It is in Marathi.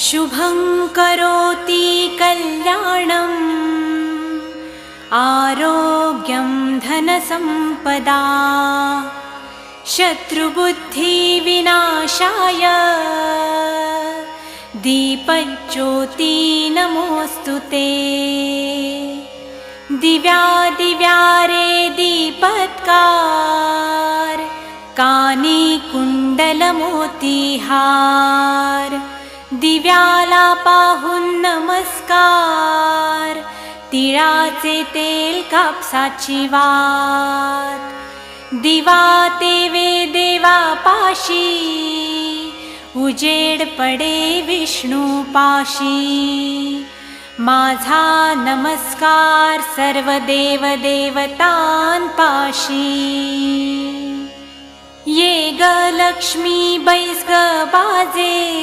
शुभं करोति कल्याणम् आरोग्यं धनसम्पदा शत्रुबुद्धिविनाशाय दीपज्योति नमोऽस्तुते। दिव्यादिव्यारे दीपत्कार कानी कुंडलमोतीहार दिव्याला पाहून नमस्कार तिळाचे तेल कापसाची वात दिवा तेवे देवा पाशी उजेड पडे विष्णू पाशी माझा नमस्कार सर्व देव देवतांपाशी ये ग लक्ष्मी बैस ग बाजे